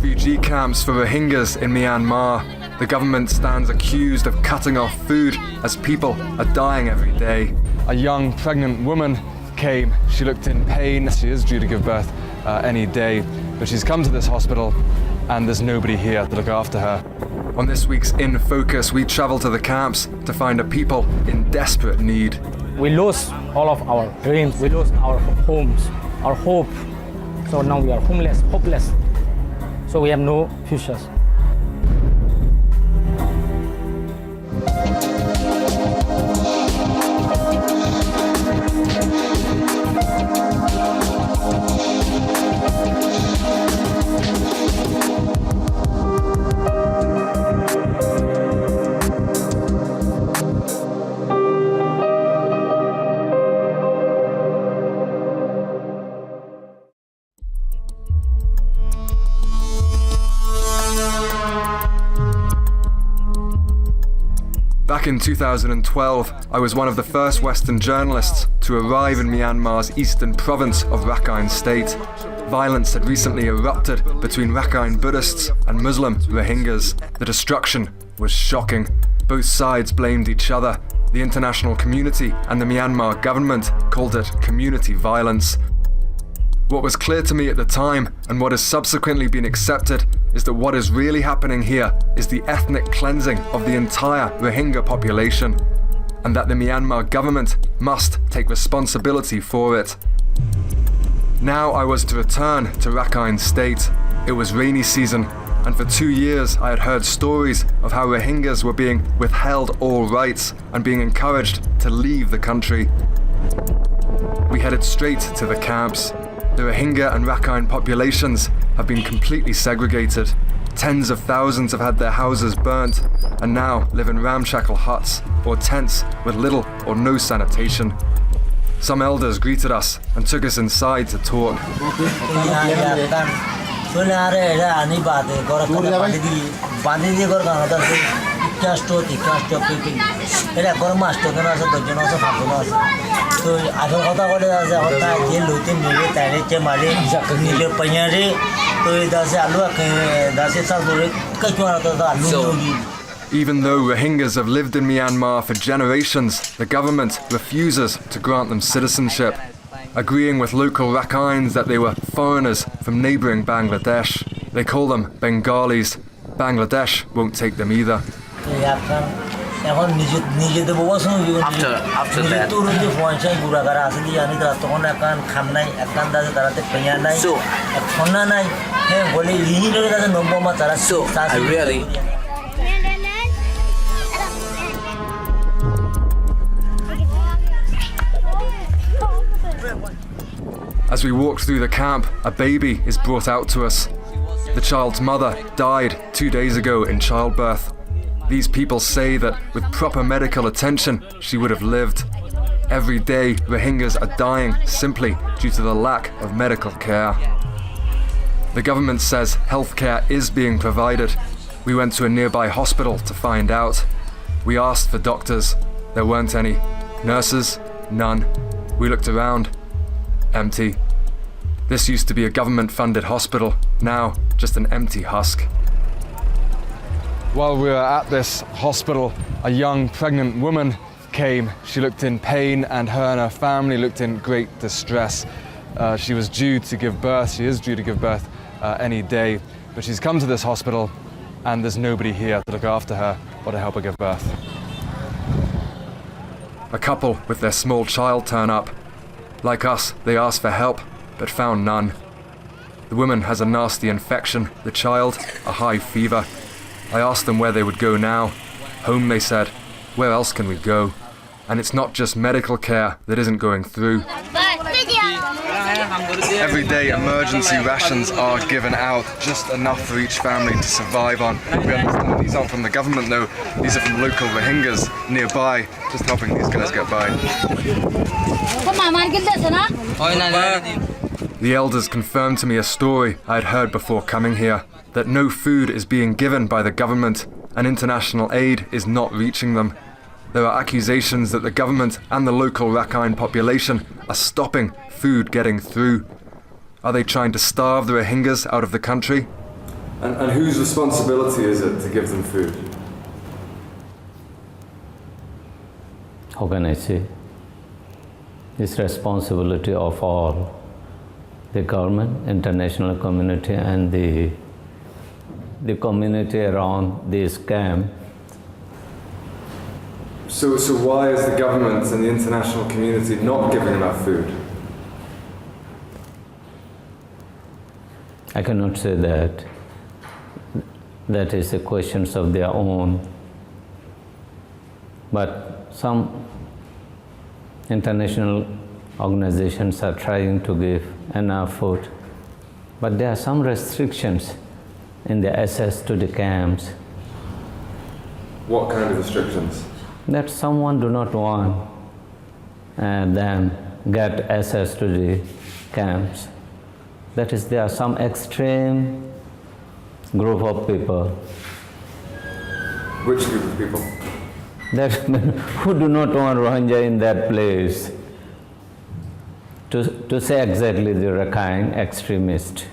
refugee camps for Rohingyas in Myanmar, the government stands accused of cutting off food as people are dying every day. A young pregnant woman came. She looked in pain. She is due to give birth any day, but she's come to this hospital and there's nobody here to look after her. On this week's In Focus, we travel to the camps to find a people in desperate need. We lost all of our dreams. We lost our homes, our hope. So now we are homeless, hopeless. So we have no futures. Back in 2012, I was one of the first Western journalists to arrive in Myanmar's eastern province of Rakhine State. Violence had recently erupted between Rakhine Buddhists and Muslim Rohingyas. The destruction was shocking. Both sides blamed each other. The international community and the Myanmar government called it community violence. What was clear to me at the time, and what has subsequently been accepted, is that what is really happening here is the ethnic cleansing of the entire Rohingya population, and that the Myanmar government must take responsibility for it. Now I was to return to Rakhine State. It was rainy season, and for 2 years I had heard stories of how Rohingyas were being withheld all rights and being encouraged to leave the country. We headed straight to the camps. The Rohingya and Rakhine populations have been completely segregated. Tens of thousands have had their houses burnt and now live in ramshackle huts or tents with little or no sanitation. Some elders greeted us and took us inside to talk. Even though Rohingyas have lived in Myanmar for generations, the government refuses to grant them citizenship, agreeing with local Rakhines that they were foreigners from neighbouring Bangladesh. They call them Bengalis. Bangladesh won't take them either. After that. So I really. As we walked through the camp, a baby is brought out to us. The child's mother died 2 days ago in childbirth. These people say that with proper medical attention, she would have lived. Every day, Rohingyas are dying simply due to the lack of medical care. The government says healthcare is being provided. We went to a nearby hospital to find out. We asked for doctors. There weren't any. Nurses? None. We looked around. Empty. This used to be a government-funded hospital. Now, just an empty husk. While we were at this hospital, a young pregnant woman came. She looked in pain and her family looked in great distress. She was due to give birth. She is due to give birth any day, but she's come to this hospital and there's nobody here to look after her or to help her give birth. A couple with their small child turn up. Like us, they asked for help, but found none. The woman has a nasty infection, the child a high fever. I asked them where they would go now. Home, they said. Where else can we go? And it's not just medical care that isn't going through. Every day emergency rations are given out, just enough for each family to survive on. We understand these aren't from the government though, these are from local Rohingyas nearby, just helping these guys get by. The elders confirmed to me a story I had heard before coming here, that no food is being given by the government and international aid is not reaching them. There are accusations that the government and the local Rakhine population are stopping food getting through. Are they trying to starve the Rohingyas out of the country? And whose responsibility is it to give them food? How can I say? It's responsibility of all, the government, international community, and the community around this camp. So why is the government and the international community not giving enough food? I cannot say that. That is a question of their own. But some international organizations are trying to give enough food. But there are some restrictions in the access to the camps. What kind of restrictions? That someone do not want them get access to the camps. That is, there are some extreme group of people. Which group of people? That who do not want Rohingya in that place. To say exactly, the Rakhine extremist.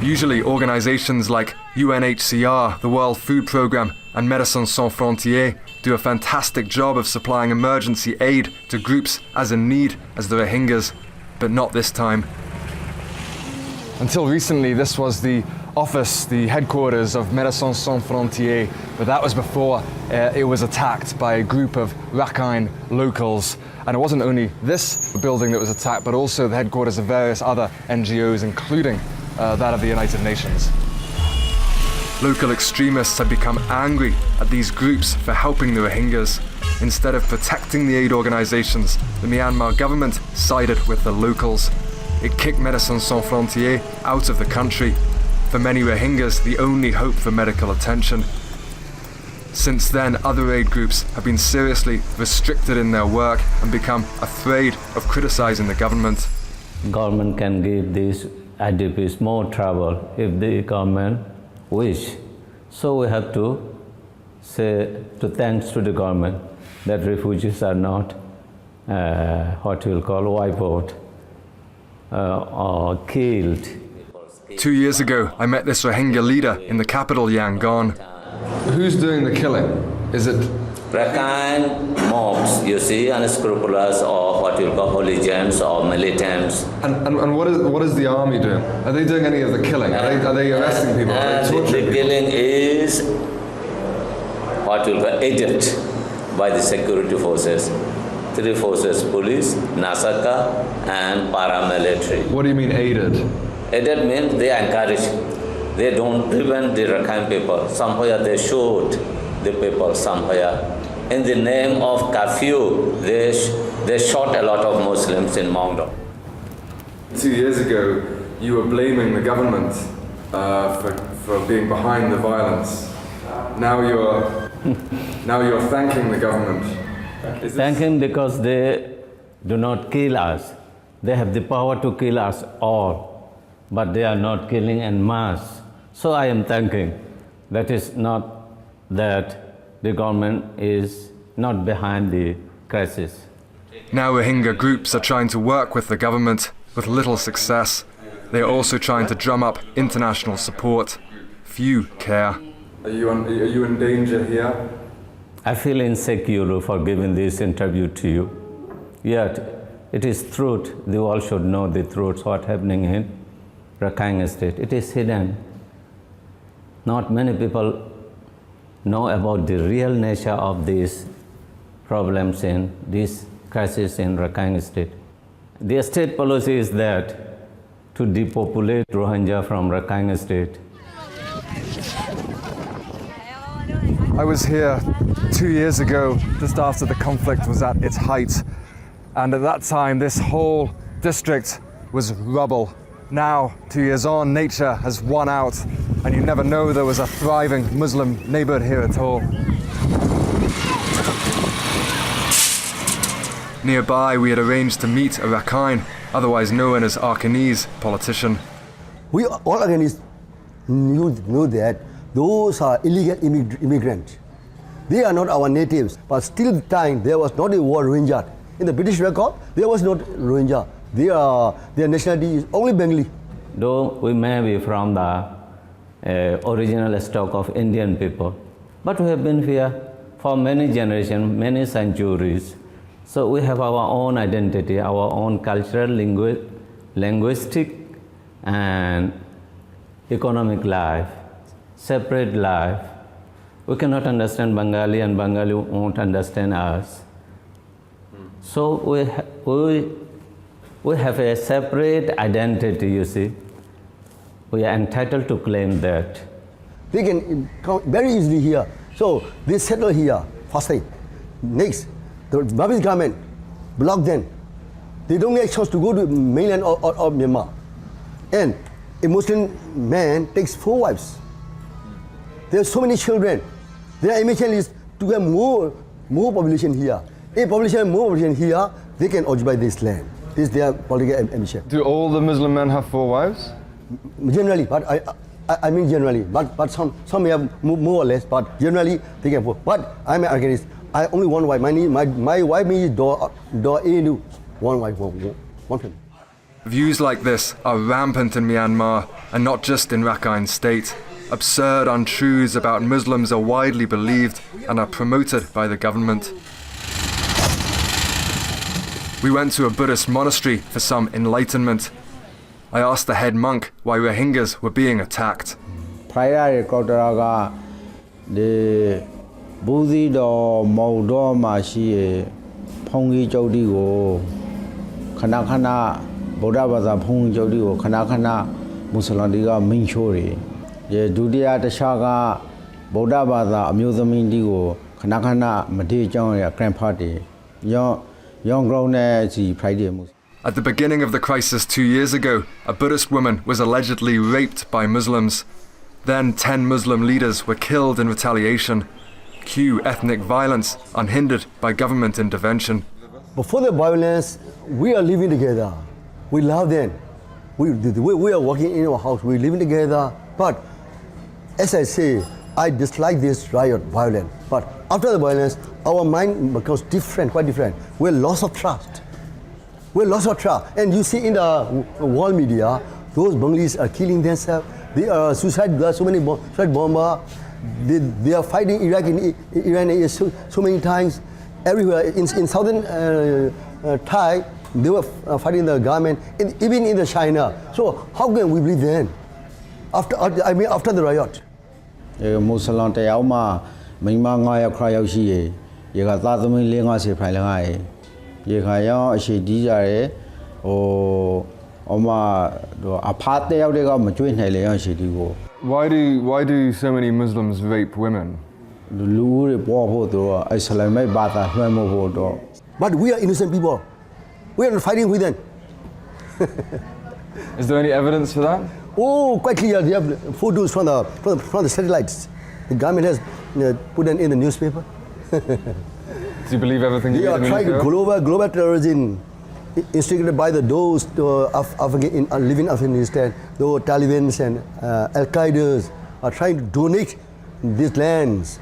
Usually organizations like UNHCR, the World Food Programme, and Médecins Sans Frontières do a fantastic job of supplying emergency aid to groups as in need as the Rohingyas, but not this time. Until recently, this was the office, the headquarters of Médecins Sans Frontières, but that was before it was attacked by a group of Rakhine locals. And it wasn't only this building that was attacked, but also the headquarters of various other NGOs, including that of the United Nations. Local extremists had become angry at these groups for helping the Rohingyas. Instead of protecting the aid organizations, the Myanmar government sided with the locals. It kicked Médecins Sans Frontières out of the country. For many Rohingyas, the only hope for medical attention. Since then, other aid groups have been seriously restricted in their work and become afraid of criticizing the government. Government can give these IDPs more trouble if the government wish. So we have to say thanks to the government that refugees are not what we will call wiped out or killed. 2 years ago, I met this Rohingya leader in the capital, Yangon. Who's doing the killing? Is it Rakhine mobs, you see, unscrupulous or what you call hooligans or militants. And what is the army doing? Are they doing any of the killing? Are they arresting people? Are they torturing the killing is what you call aided by the security forces. 3 forces: police, Nasaka, and paramilitary. What do you mean aided? Aided means they encourage. They don't prevent the Rakhine people. Somewhere they shoot the people somewhere. In the name of curfew, they shot a lot of Muslims in Mongdo. 2 years ago, you were blaming the government for being behind the violence. Now you're thanking the government. Thanking because they do not kill us. They have the power to kill us all, but they are not killing en masse. So I am thanking. That is not that the government is not behind the crisis. Now Rohingya groups are trying to work with the government with little success. They are also trying to drum up international support. Few care. Are you in danger here? I feel insecure for giving this interview to you. Yet it is truth. The world should know the truth, what's happening in Rakhine State. It is hidden. Not many people know about the real nature of these problems in this crisis in Rakhine State. The state policy is that to depopulate Rohingya from Rakhine State. I was here 2 years ago, just after the conflict was at its height. And at that time, this whole district was rubble. Now, 2 years on, nature has won out, and you never know there was a thriving Muslim neighborhood here at all. Nearby, we had arranged to meet a Rakhine, otherwise known as Rakhine politician. We all again know that those are illegal immigrants. They are not our natives, but still the time there was not a word Rohingya. In the British record, there was not Rohingya. Their nationality is only Bengali. Though we may be from the original stock of Indian people. But we have been here for many generations, many centuries. So we have our own identity, our own cultural, linguistic, and economic life, separate life. We cannot understand Bengali and Bengali won't understand us. So we have a separate identity, you see. We are entitled to claim that. They can come very easily here. So they settle here, first thing. Next, the Burmese government block them. They don't get a chance to go to mainland or Myanmar. And a Muslim man takes 4 wives. There are so many children. Their ambition is to have more population here. If more population here, they can occupy this land. This is their political ambition. Do all the Muslim men have 4 wives? Generally, but I mean generally, but some may have more or less, but generally they can 4. But I'm an against. I only one wife. My wife means door into one wife, one family. Views like this are rampant in Myanmar, and not just in Rakhine State. Absurd untruths about Muslims are widely believed and are promoted by the government. We went to a Buddhist monastery for some enlightenment. I asked the head monk why Rohingyas were being attacked. Prior Kotraga, the Buddhi do Maudo Mashi, Pongi Jodigo, Kanakana, Bodabaza Pong Jodigo, Kanakana, Musalandiga Minchori. The Dudia the Shaga, Bodabaza, Amusamindigo, Kanakana, Madijan, Grand Party, young grown as the Pride. At the beginning of the crisis 2 years ago, a Buddhist woman was allegedly raped by Muslims. Then 10 Muslim leaders were killed in retaliation. Cue ethnic violence unhindered by government intervention. Before the violence, we are living together. We love them. We are working in our house. We're living together. But as I say, I dislike this riot, violence. But after the violence, our mind becomes different, quite different. We're lost of trust. We're lost of trust. And you see in the world media, those Bengalis are killing themselves. They are suicide. There are so many suicide bombers. They are fighting Iraq and Iran so many times. Everywhere in southern Thai, they were fighting the government. Even in the China. So how can we believe then? After the riot. Musalan Tayama, Mimanga Krayoshi, Yagatami Linga Sepalai, Yakaya, she desire, or Oma, a part they are between Helion Shedigo. Why do so many Muslims rape women? The Lure Boho, I Salame Bata, Hemo. But we are innocent people. We are not fighting with them. Is there any evidence for that? Oh, quite clear. They have photos from the satellites. The government has put them in the newspaper. Do you believe everything you read in the newspaper? They are trying global terrorism instigated by those living in Afghanistan. Those Taliban and Al-Qaeda are trying to donate these lands.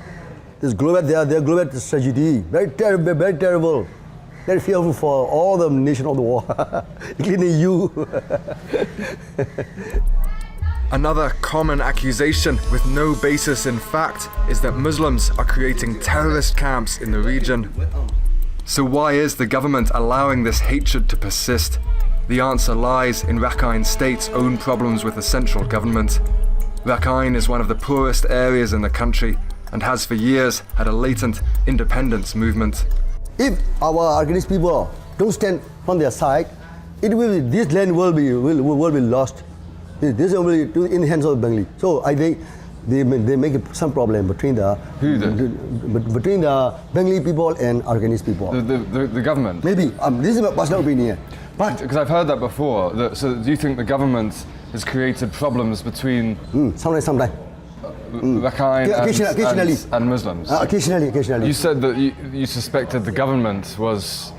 This global, their global tragedy. Very terrible, very terrible. Very fearful for all the nations of the world, including you. Another common accusation with no basis in fact is that Muslims are creating terrorist camps in the region. So why is the government allowing this hatred to persist? The answer lies in Rakhine State's own problems with the central government. Rakhine is one of the poorest areas in the country and has for years had a latent independence movement. If our Afghanese people don't stand on their side, this land will be lost. This will be in the hands of the Bengali. So I think they make some problem between the Bengali people and Afghanese people. The government? Maybe. This is my personal opinion. But because I've heard that before. So do you think the government has created problems between sometimes. Rakhine and Muslims? Occasionally. You said that you suspected the government was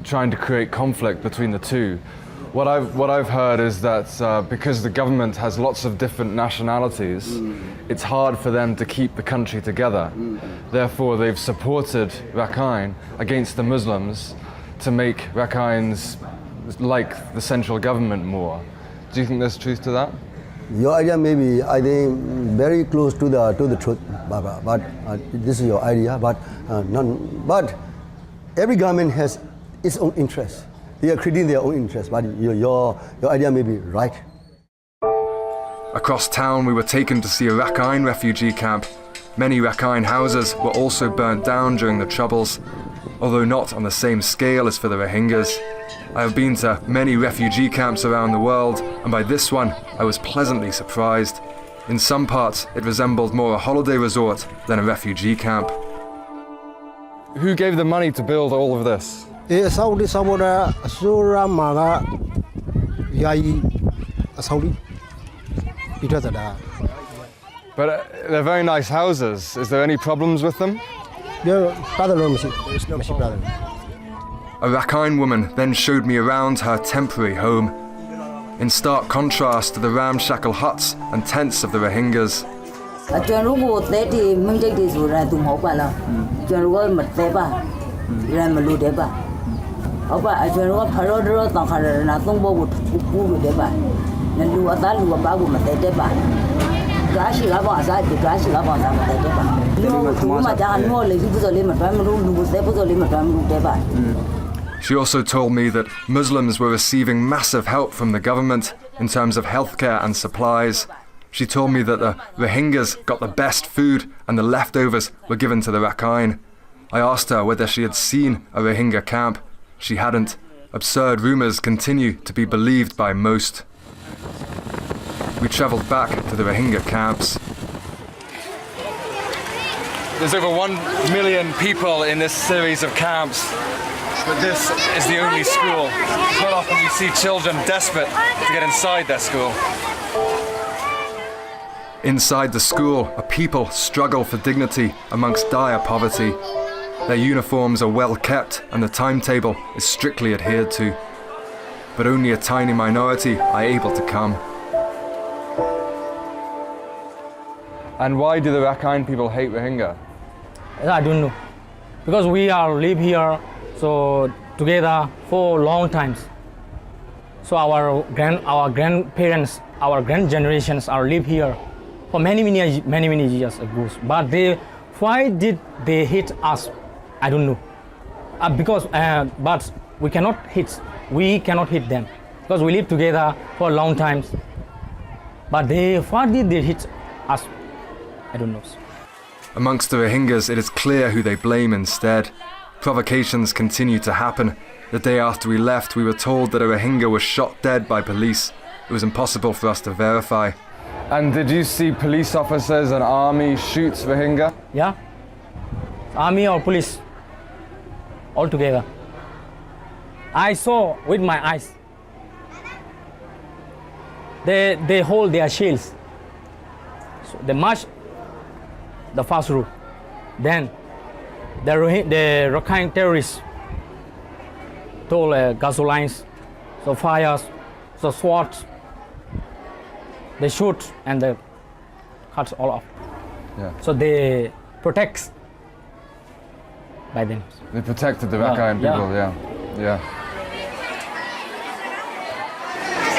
trying to create conflict between the two. What I've heard is that because the government has lots of different nationalities, it's hard for them to keep the country together. Therefore, they've supported Rakhine against the Muslims to make Rakhines like the central government more. Do you think there's truth to that? Your idea may be, I think, very close to the truth, but this is your idea. But every government has its own interest. They are creating their own interest. But your idea may be right. Across town, we were taken to see a Rakhine refugee camp. Many Rakhine houses were also burnt down during the Troubles, although not on the same scale as for the Rohingyas. I have been to many refugee camps around the world, and by this one, I was pleasantly surprised. In some parts, it resembled more a holiday resort than a refugee camp. Who gave the money to build all of this? But they're very nice houses. Is there any problems with them? A Rakhine woman then showed me around her temporary home, in stark contrast to the ramshackle huts and tents of the Rohingyas. She also told me that Muslims were receiving massive help from the government in terms of healthcare and supplies. She told me that the Rohingyas got the best food and the leftovers were given to the Rakhine. I asked her whether she had seen a Rohingya camp. She hadn't. Absurd rumours continue to be believed by most. We travelled back to the Rohingya camps. There's over 1 million people in this series of camps, but this is the only school. Quite often you see children desperate to get inside their school. Inside the school, a people struggle for dignity amongst dire poverty. Their uniforms are well kept and the timetable is strictly adhered to. But only a tiny minority are able to come. And why do the Rakhine people hate Rohingya? I don't know. Because we are live here so together for long times. So our grandparents, our grand generations are live here for many years ago. But why did they hate us? I don't know. But we cannot hit them because we live together for long times. But why did they hit us? I don't know. Amongst the Rohingyas, it is clear who they blame instead. Provocations continue to happen. The day after we left, we were told that a Rohingya was shot dead by police. It was impossible for us to verify. And did you see police officers and army shoot Rohingya? Yeah. Army or police, all together. I saw with my eyes. They hold their shields. So they march the first route. Then the Rakhine terrorists stole gasolines, so fires, so swords. They shoot and they cut all off. Yeah. So they protect by them. They protected the Rakhine people, yeah.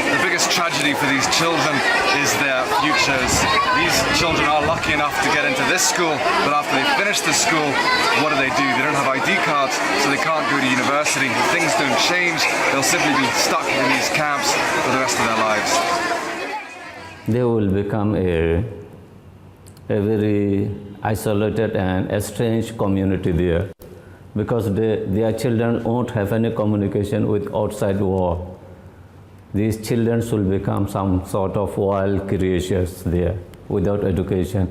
The biggest tragedy for these children is their futures. These children are lucky enough to get into this school, but after they finish the school, what do? They don't have ID cards, so they can't go to university. If things don't change, they'll simply be stuck in these camps for the rest of their lives. They will become a very isolated and estranged community there because their children won't have any communication with outside world. These children will become some sort of wild creatures there without education.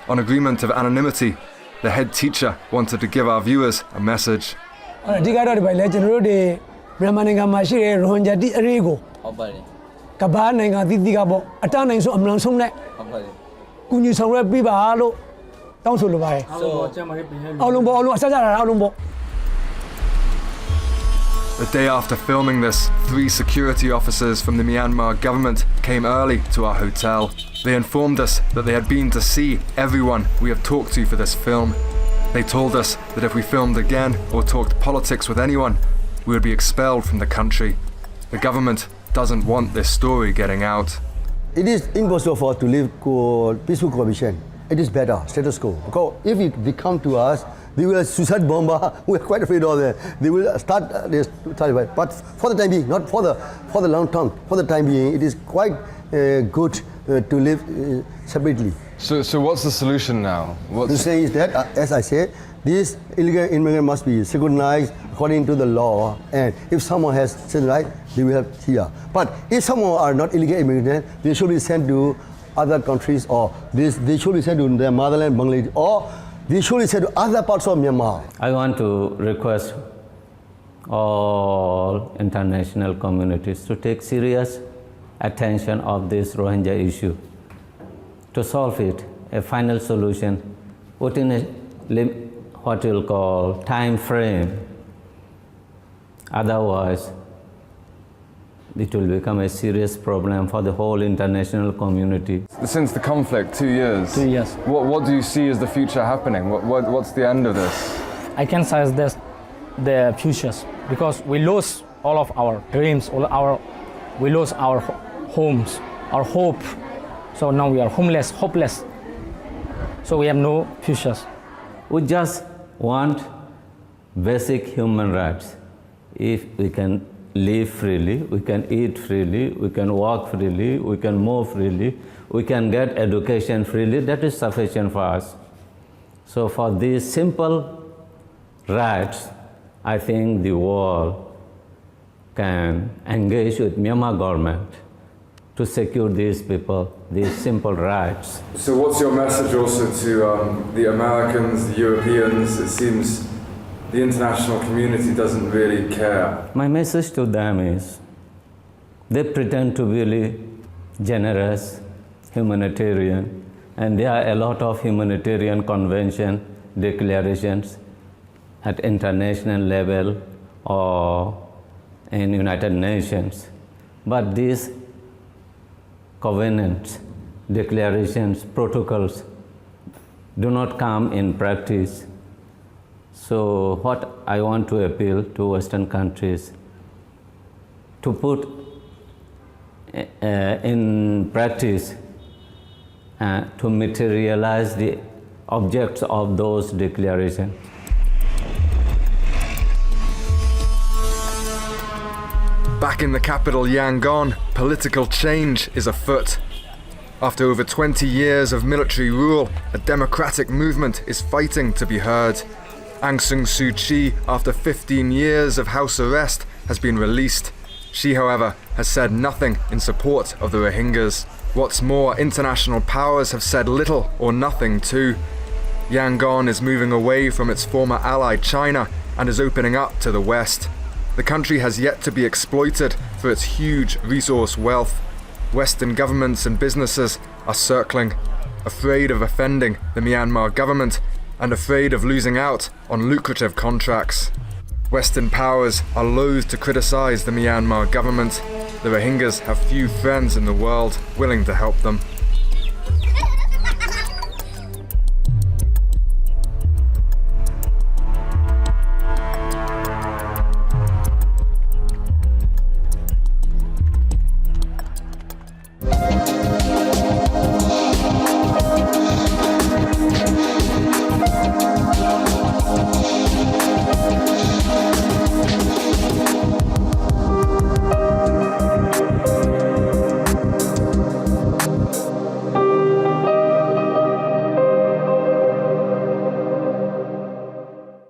On agreement of anonymity, the head teacher wanted to give our viewers a message. The day after filming this, 3 security officers from the Myanmar government came early to our hotel. They informed us that they had been to see everyone we have talked to for this film. They told us that if we filmed again or talked politics with anyone, we would be expelled from the country. The government doesn't want this story getting out. It is impossible for us to live peaceful cohabitation. It is better, status quo. Because if they come to us, they will suicide bomber. We are quite afraid of them. They will start this. But for the time being, not for the long term. For the time being, it is quite good to live separately. So what's the solution now? The saying is that, as I said, these illegal immigrants must be scrutinized according to the law, and if someone has citizen right, they will have here. But if someone are not illegal immigrants, they should be sent to other countries, or they should be sent to their motherland, Bangladesh, or they should be sent to other parts of Myanmar. I want to request all international communities to take serious attention of this Rohingya issue, to solve it, a final solution within a what we'll call time frame. Otherwise, it will become a serious problem for the whole international community. Since the conflict, 2 years. 2 years. What do you see as the future happening? What's the end of this? I can say this, the futures, because we lose all of our dreams, we lose our homes, our hope. So now we are homeless, hopeless. So we have no futures. We just want basic human rights. If we can live freely, we can eat freely, we can walk freely, we can move freely, we can get education freely, that is sufficient for us. So for these simple rights, I think the world can engage with Myanmar government to secure these people, these simple rights. So what's your message also to the Americans, the Europeans? It seems the international community doesn't really care. My message to them is, they pretend to be really generous, humanitarian, and there are a lot of humanitarian convention declarations at international level or in United Nations. But these covenants, declarations, protocols do not come in practice. So what I want to appeal to Western countries, to put in practice, to materialize the objects of those declarations. Back in the capital Yangon, political change is afoot. After over 20 years of military rule, a democratic movement is fighting to be heard. Aung San Suu Kyi, after 15 years of house arrest, has been released. She, however, has said nothing in support of the Rohingyas. What's more, international powers have said little or nothing too. Yangon is moving away from its former ally China and is opening up to the West. The country has yet to be exploited for its huge resource wealth. Western governments and businesses are circling, afraid of offending the Myanmar government and afraid of losing out on lucrative contracts. Western powers are loath to criticize the Myanmar government. The Rohingyas have few friends in the world willing to help them.